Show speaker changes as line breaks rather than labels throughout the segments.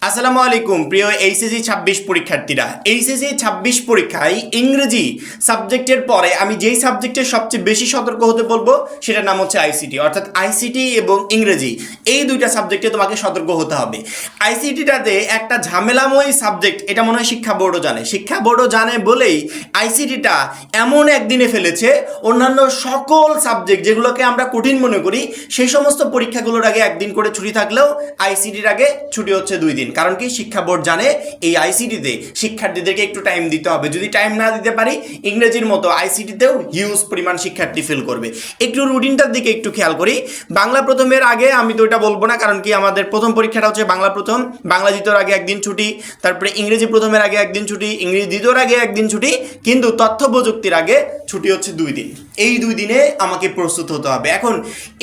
আসসালামু আলাইকুম প্রিয় এইচএসসি 26 পরীক্ষার্থীরা। এইচএসসি 26 পরীক্ষায় ইংরেজি সাবজেক্টের পরে আমি যেই সাবজেক্টের সবচেয়ে বেশি সতর্ক হতে বলবো সেটার নাম হচ্ছে আইসিটি, অর্থাৎ আইসিটি এবং ইংরেজি এই দুইটা সাবজেক্টে তোমাকে সতর্ক হতে হবে। আইসিটিটাতে একটা ঝামেলাময় সাবজেক্ট, এটা মনে হয় শিক্ষা বোর্ডও জানে। শিক্ষা বোর্ডও জানে বলেই আইসিটিটা এমন একদিনে ফেলেছে অন্যান্য সকল সাবজেক্ট যেগুলোকে আমরা কঠিন মনে করি সেই সমস্ত পরীক্ষাগুলোর আগে একদিন করে ছুটি থাকলেও আইসিটির আগে ছুটি হচ্ছে 2 দিন। কারণ কি, শিক্ষা বোর্ড জানে এই আইসিটিতে শিক্ষার্থীদেরকে একটু টাইম দিতে হবে। যদি টাইম না দিতে পারি ইংরেজির মতো আইসিটিতেও হিউজ পরিমাণ শিক্ষার্থী ফেল করবে। একটু রুটিনটার দিকে একটু খেয়াল করি। বাংলা প্রথমের আগে আমি তো এটা বলবো না, কারণ কি আমাদের প্রথম পরীক্ষাটা হচ্ছে বাংলা প্রথম, বাংলা দ্বিতীয়র আগে একদিন ছুটি, তারপরে ইংরেজি প্রথমের আগে একদিন ছুটি, ইংরেজি দ্বিতীয়র আগে একদিন ছুটি, কিন্তু তথ্য প্রযুক্তির আগে ছুটি হচ্ছে 2 দিন। এই 2 দিনে আমাকে প্রস্তুত হতে হবে। এখন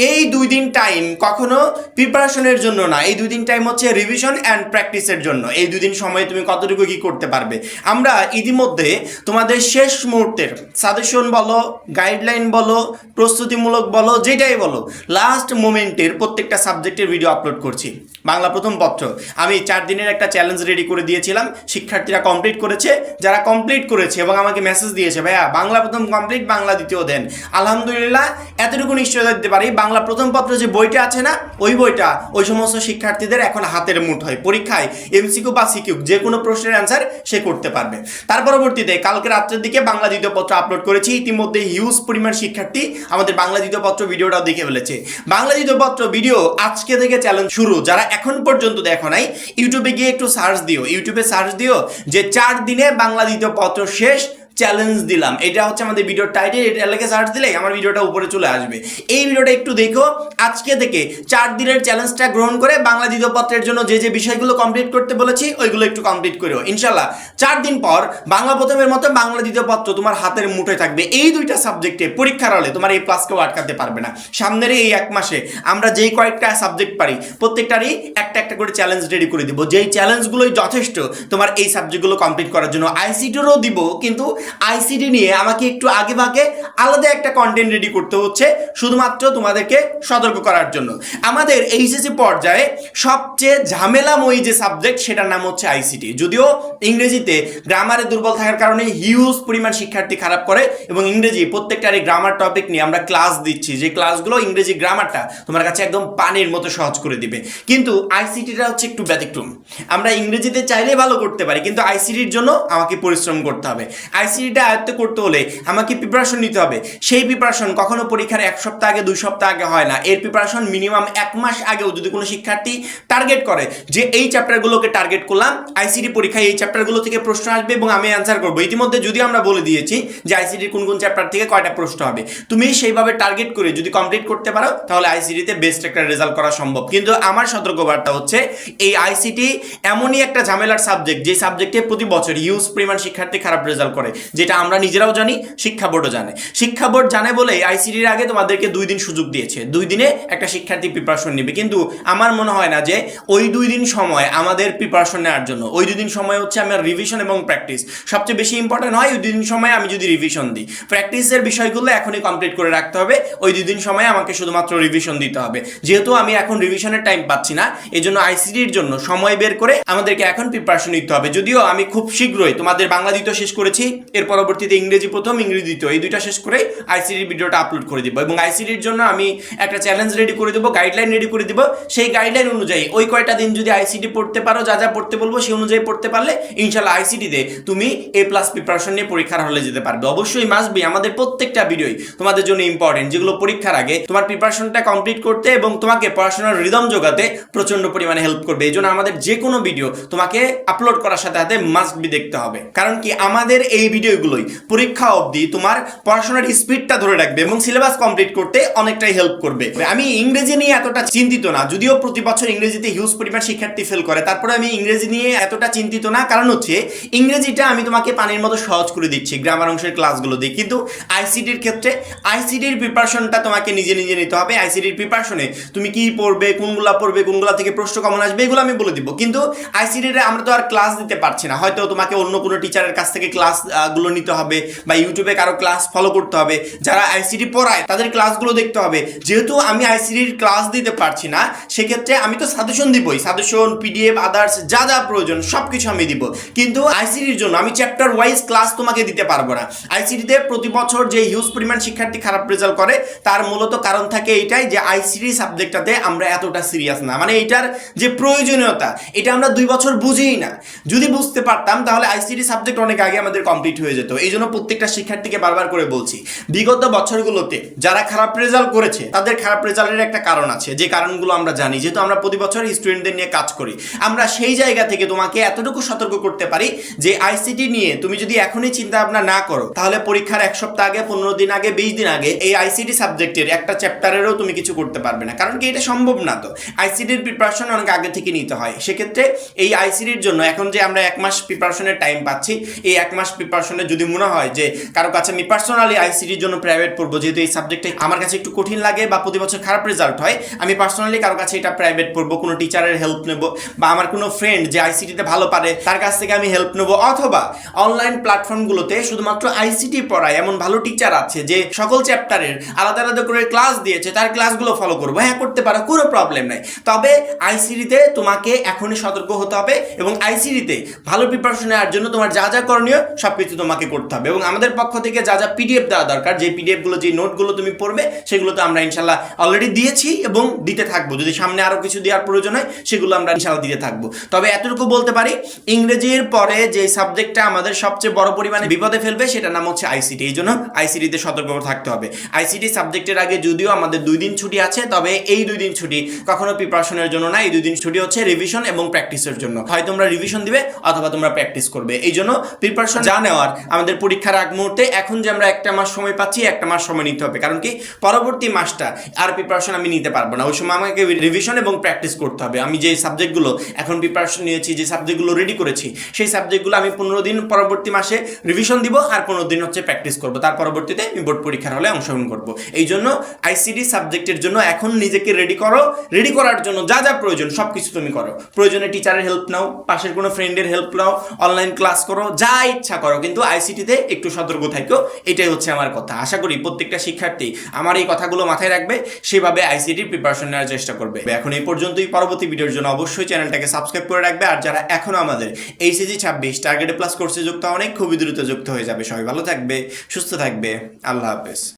এই 2 দিন টাইম কখনো প্রিপারেশনের জন্য না, এই 2 দিন টাইম হচ্ছে রিভিশন অ্যান্ড প্র্যাকটিসের জন্য। এই 2 দিন সময়ে তুমি কতটুকু কি করতে পারবে। আমরা ইতিমধ্যে তোমাদের শেষ মুহূর্তের সাজেশন বলো, গাইডলাইন বলো, প্রস্তুতিমূলক বলো, যেটাই বলো, লাস্ট মোমেন্টের প্রত্যেকটা সাবজেক্টের ভিডিও আপলোড করছি। বাংলা প্রথম পত্র আমি 4 দিনের একটা চ্যালেঞ্জ রেডি করে দিয়েছিলাম, শিক্ষার্থীরা কমপ্লিট করেছে। যারা কমপ্লিট করেছে এবং আমাকে মেসেজ দিয়েছে, ভাইয়া বাংলা প্রথম কমপ্লিট, বাংলা দ্বিতীয় দেন, আলহামদুলিল্লাহ এতটুকু নিশ্চয়তা দিতে পারি বাংলা প্রথম পত্র যে বইটা আছে না, ওই বইটা ওই সমস্ত শিক্ষার্থীদের এখন হাতের মুঠোয়। পরীক্ষায় এমসিকিউ বা সিকিউ যে কোনো প্রশ্নের অ্যান্সার সে করতে পারবে। তার পরবর্তীতে কালকে রাত্রের দিকে বাংলা দ্বিতীয় পত্র আপলোড করেছি। ইতিমধ্যে হিউজ পরিমাণ শিক্ষার্থী আমাদের বাংলা দ্বিতীয় পত্র ভিডিওটাও দেখে ফেলেছে। বাংলা দ্বিতীয় পত্র ভিডিও আজকে থেকে চ্যালেঞ্জ শুরু। যারা এখন পর্যন্ত দেখো নাই, ইউটিউবে গিয়ে একটু সার্চ দিও, ইউটিউবে সার্চ দিও যে 4 দিনে বাংলা দ্বিতীয় পত্র শেষ চ্যালেঞ্জ দিলাম। এটা হচ্ছে আমাদের ভিডিওর টাইটেল, এটা লেখে সার্চ দিলেই আমার ভিডিওটা উপরে চলে আসবে। এই ভিডিওটা একটু দেখো। আজকে থেকে 4 দিনের চ্যালেঞ্জটা গ্রহণ করে বাংলা দ্বিতীয় পত্রের জন্য যে যে বিষয়গুলো কমপ্লিট করতে বলেছি ওইগুলো একটু কমপ্লিট করো। ইনশাল্লাহ 4 দিন পর বাংলা প্রথমের মতো বাংলা দ্বিতীয় পত্র তোমার হাতের মুঠোয় থাকবে। এই 2টা সাবজেক্টে পরীক্ষার হলে তোমার এই প্লাসকেও আটকাতে পারবে না। সামনের এই 1 মাসে আমরা যেই কয়েকটা সাবজেক্ট পারি প্রত্যেকটারই একটা একটা করে চ্যালেঞ্জ রেডি করে দিব, যেই চ্যালেঞ্জগুলোই যথেষ্ট তোমার এই সাবজেক্টগুলো কমপ্লিট করার জন্য। আইসিটিরও দিব, কিন্তু আইসিটি নিয়ে আমাকে একটু আগে ভাগে আলাদা একটা কন্টেন্ট রেডি করতে হচ্ছে শুধুমাত্র তোমাদেরকে সতর্ক করার জন্য। আমাদের এইচএসসি পর্যায়ে সবচেয়ে ঝামেলাময়ী যে সাবজেক্ট সেটার নাম হচ্ছে আইসিটি। যদিও ইংরেজিতে গ্রামারে দুর্বল থাকার কারণে হিউজ পরিমাণ শিক্ষার্থী খারাপ করে, এবং ইংরেজি প্রত্যেকটার এই গ্রামার টপিক নিয়ে আমরা ক্লাস দিচ্ছি, যে ক্লাসগুলো ইংরেজি গ্রামারটা তোমার কাছে একদম পানির মতো সহজ করে দিবে। কিন্তু আইসিটিটা হচ্ছে একটু ব্যতিক্রম। আমরা ইংরেজিতে চাইলে ভালো করতে পারি, কিন্তু আইসিটির জন্য আমাকে পরিশ্রম করতে হবে। আইসিটিটা আয়ত্ত করতে হলে আমাকে প্রিপারেশন নিতে হবে। সেই প্রিপারেশন কখনো পরীক্ষার 1 সপ্তাহ আগে 2 সপ্তাহ আগে হয় না। এর প্রিপারেশন মিনিমাম 1 মাস আগেও যদি কোনো শিক্ষার্থী টার্গেট করে যে এই চ্যাপ্টারগুলোকে টার্গেট করলাম, আইসিটি পরীক্ষায় এই চ্যাপ্টারগুলো থেকে প্রশ্ন আসবে এবং আমি অ্যান্সার করবো। ইতিমধ্যে যদি আমরা বলে দিয়েছি যে আইসিটির কোন কোন চ্যাপ্টার থেকে কয়টা প্রশ্ন হবে, তুমি সেইভাবে টার্গেট করে যদি কমপ্লিট করতে পারো তাহলে আইসিটিতে বেস্ট একটা রেজাল্ট করা সম্ভব। কিন্তু আমার সতর্কবার্তা হচ্ছে এই আইসিটি এমনই একটা ঝামেলার সাবজেক্ট যে সাবজেক্টে প্রতি বছর হিউজ পরিমাণ শিক্ষার্থী খারাপ রেজাল্ট করে, যেটা আমরা নিজেরাও জানি, শিক্ষা বোর্ডও জানে। শিক্ষা বোর্ড জানে বলে আইসিটির আগে তোমাদেরকে 2 দিন সুযোগ দিয়েছে, 2 দিনে একটা শিক্ষার্থী প্রিপারেশন নেবে। কিন্তু আমার মনে হয় না যে ওই 2 দিন সময় আমাদের প্রিপারেশন নেওয়ার জন্য। ওই 2 দিন সময় হচ্ছে আমার রিভিশন এবং প্র্যাকটিস সবচেয়ে বেশি ইম্পর্টেন্ট হয়। ওই 2 দিন সময় আমি যদি রিভিশন দিই, প্র্যাকটিসের বিষয়গুলো এখনই কমপ্লিট করে রাখতে হবে। ওই 2 দিন সময় আমাকে শুধুমাত্র রিভিশন দিতে হবে। যেহেতু আমি এখন রিভিশনের টাইম পাচ্ছি না, এই জন্য আইসিটির জন্য সময় বের করে আমাদেরকে এখন প্রিপারেশন নিতে হবে। যদিও আমি খুব শীঘ্রই তোমাদের বাংলা দ্বিতীয় শেষ করেছি, এর পরবর্তীতে ইংরেজি প্রথম, ইংরেজি দ্বিতীয়, এই 2টা শেষ করে আইসিটির ভিডিওটা আপলোড করে দিব। এবং আইসিটির জন্য আমি একটা চ্যালেঞ্জ রেডি করে দেবো, গাইডলাইন রেডি করে দিব। সেই গাইডলাইন অনুযায়ী ওই কয়টা দিন যদি আইসিটি পড়তে পারো, যা যা পড়তে বলবো সেই অনুযায়ী পড়তে পারলে ইনশাল্লাহ আইসিটিতে তুমি A+ প্রিপারেশন নিয়ে পরীক্ষার হলে যেতে পারবে। অবশ্যই মাস্ট বি আমাদের প্রত্যেকটা ভিডিওই তোমাদের জন্য ইম্পর্টেন্ট, যেগুলো পরীক্ষার আগে তোমার প্রিপারেশনটা কমপ্লিট করতে এবং তোমাকে পড়াশোনার রিদম জোগাতে প্রচন্ড পরিমাণে হেল্প করবে। এই জন্য আমাদের যে কোনো ভিডিও তোমাকে আপলোড করার সাথে সাথে মাস্ট বি দেখতে হবে। কারণ কি, আমাদের এই ভিডিওগুলোই পরীক্ষা অবধি তোমার পড়াশোনার স্পিডটা ধরে রাখবে এবং সিলেবাস কমপ্লিট করতে অনেকটাই হেল্প করবে। আমি ইংরেজি নিয়ে এতটা চিন্তিত না, যদিও প্রতি বছর ইংরেজিতে হিউজ পরিমাণ শিক্ষার্থী ফেল করে, তারপরে আমি ইংরেজি নিয়ে এতটা চিন্তিত না। কারণ হচ্ছে ইংরেজিটা আমি তোমাকে পানির মতো সহজ করে দিচ্ছি গ্রামার অংশের ক্লাসগুলো দিয়ে। কিন্তু আইসিটির ক্ষেত্রে আইসিটির প্রিপারেশনটা তোমাকে নিজে নিজে নিতে হবে। আইসিটির প্রিপারেশনে তুমি কি পড়বে, কোনগুলা থেকে প্রশ্ন কমন আসবে, এগুলো আমি বলে দিব। কিন্তু আইসিটির আমরা তো আর ক্লাস দিতে পারছি না, হয়তো তোমাকে অন্য কোনো টিচারের কাছ থেকে ক্লাস গুলো নিতে হবে বা ইউটিউবে কারো ক্লাস ফলো করতে হবে, যারা আইসিটি পড়ায় তাদের ক্লাসগুলো দেখতে হবে। যেহেতু আমি আইসিটির ক্লাস দিতে পারছি না, সেক্ষেত্রে আমি তো সাজেশন দিবই, সাজেশন, পিডিএফ, আদার্স যা যা প্রয়োজন সব কিছু আমি দিব, কিন্তু আইসিটির জন্য আমি চ্যাপ্টার ওয়াইজ ক্লাস তোমাকে দিতে পারবো না। আইসিটিতে প্রতি বছর যে হিউজ পরিমাণ শিক্ষার্থী খারাপ রেজাল্ট করে, তার মূলত কারণ থাকে এইটাই যে আইসিটি সাবজেক্টটাতে আমরা এতটা সিরিয়াস না, মানে এটার যে প্রয়োজনীয়তা এটা আমরা 2 বছর বুঝিই না। যদি বুঝতে পারতাম তাহলে আইসিটি সাবজেক্ট অনেক আগে আমাদের কমপ্লিট হয়ে যেত। এই জন্য প্রত্যেকটা শিক্ষার্থীকে বারবার করে বলছি, বিগত বছরগুলোতে যারা খারাপ রেজাল্ট করেছে তাদের খারাপ রেজাল্টের একটা কারণ আছে, যে কারণগুলো আমরা জানি, যেহেতু আমরা প্রতি বছর স্টুডেন্টদের নিয়ে কাজ করি। আমরা সেই জায়গা থেকে তোমাকে এতটুকু সতর্ক করতে পারি যে আইসিটি নিয়ে তুমি যদি এখনই চিন্তা ভাবনা না করো, তাহলে পরীক্ষার 1 সপ্তাহ আগে, 15 দিন আগে, 20 দিন আগে এই আইসিটি সাবজেক্টের একটা চ্যাপ্টারেরও তুমি কিছু করতে পারবে না, কারণ কি এটা সম্ভব না। তো আইসিটির প্রিপারেশন অনেক আগে থেকে নিতে হয়। সেক্ষেত্রে এই আইসিটির জন্য এখন যে আমরা 1 মাস প্রিপারেশনের টাইম পাচ্ছি, এই 1 মাস প্রিপারেশনে যদি মনে হয় যে কারো কাছে আমি পার্সোনালি আইসিটির জন্য প্রাইভেট পড়বো, যেহেতু এই সাবজেক্টে আমার কাছে একটু কঠিন লাগে বা প্রতি বছর খারাপ রেজাল্ট হয়, আমি পার্সোনালি কারো কাছে এটা প্রাইভেট পড়বো, কোনো টিচারের হেল্প নেব, বা আমার কোনো ফ্রেন্ড যে আইসিটিতে ভালো পারে তার কাছ থেকে আমি হেল্প নেব, অথবা অনলাইন প্ল্যাটফর্মগুলোতে শুধুমাত্র আইসিটি পড়ায় এমন ভালো টিচার আছে যে সকল চ্যাপ্টারের আলাদা আলাদা করে ক্লাস দিয়েছে, তার ক্লাসগুলো ফলো করবো। হ্যাঁ, করতে পারো, কোনো প্রবলেম নাই। তবে আইসিটিতে তোমাকে এখনই সতর্ক হতে হবে, এবং আইসিটিতে ভালো প্রিপারেশন নেওয়ার জন্য তোমার যা যা করণীয় সবকিছু তোমাকে করতে হবে। এবং আমাদের পক্ষ থেকে যা যা পিডিএফ দেওয়া দরকার, যে পিডিএফগুলো, যে নোটগুলো তুমি পড়বে, সেগুলো তো আমরা ইনশাল্লাহ অলরেডি দিয়েছি এবং দিতে থাকবো। যদি সামনে আরো কিছু দেওয়ার প্রয়োজন হয় সেগুলো আমরা ইনশাল্লাহ দিতে থাকবো। তবে এতটুকু বলতে পারি, ইংরেজির পরে যে সাবজেক্টটা আমাদের সবচেয়ে বড় পরিমাণে বিপদে ফেলবে সেটার নাম হচ্ছে আইসিটি। এই জন্য আইসিটিতে সতর্ক থাকতে হবে। আইসিটি সাবজেক্টের আগে যদিও আমাদের 2 দিন ছুটি আছে, তবে এই 2 দিন ছুটি কখনো প্রিপারেশনের জন্য না, এই 2 দিন ছুটি হচ্ছে রিভিশন এবং প্র্যাকটিসের জন্য। হয় তোমরা রিভিশন দিবে অথবা তোমরা প্র্যাকটিস করবে। এই জন্য প্রিপারেশন যা নেওয়ার আমাদের পরীক্ষার আগ মুহূর্তে, এখন যে আমরা 1 মাস সময় পাচ্ছি, 1 মাস সময় নিতে হবে। কারণ কি, পরবর্তী মাসটা আর প্রিপারেশন আমি নিতে পারবো না, ওই সময় আমাকে রিভিশন এবং প্র্যাকটিস করতে হবে। আমি যে সাবজেক্টগুলো এখন প্রিপারেশন নিয়েছি, যে সাবজেক্টগুলো রেডি করেছি, সেই সাবজেক্টগুলো আমি 15 দিন পরবর্তী মাসে রিভিশন দিব, আর 15 দিন হচ্ছে প্র্যাকটিস করবো। তার পরবর্তীতে আমি বোর্ড পরীক্ষার হলে অংশগ্রহণ করবো। এই জন্য আইসিটি সাবজেক্টের জন্য এখন নিজেকে রেডি করো। রেডি করার জন্য যা যা প্রয়োজন সব কিছু তুমি করো। প্রয়োজনে টিচারের হেল্প নাও, পাশের কোনো ফ্রেন্ডের হেল্প নাও, অনলাইন ক্লাস করো, যা ইচ্ছা করো, কিন্তু আইসিটিতে একটু সতর্ক থাকো। এটাই হচ্ছে আমার কথা। আশা করি প্রত্যেকটা শিক্ষার্থী আমার এই কথাগুলো মাথায় রাখবে, সেভাবে আইসিটির প্রিপারেশন নেওয়ার চেষ্টা করবে। এখন এই পর্যন্তই। পরবর্তী ভিডিওর জন্য অবশ্যই চ্যানেলটাকে সাবস্ক্রাইব করে রাখবে। আর যারা এখনো আমাদের এইচএসসি 26 টার্গেট প্লাস কোর্সে যুক্ত অনেক খুবই দ্রুত যুক্ত হয়ে যাবে। সবাই ভালো থাকবে, সুস্থ থাকবে। আল্লাহ হাফেজ।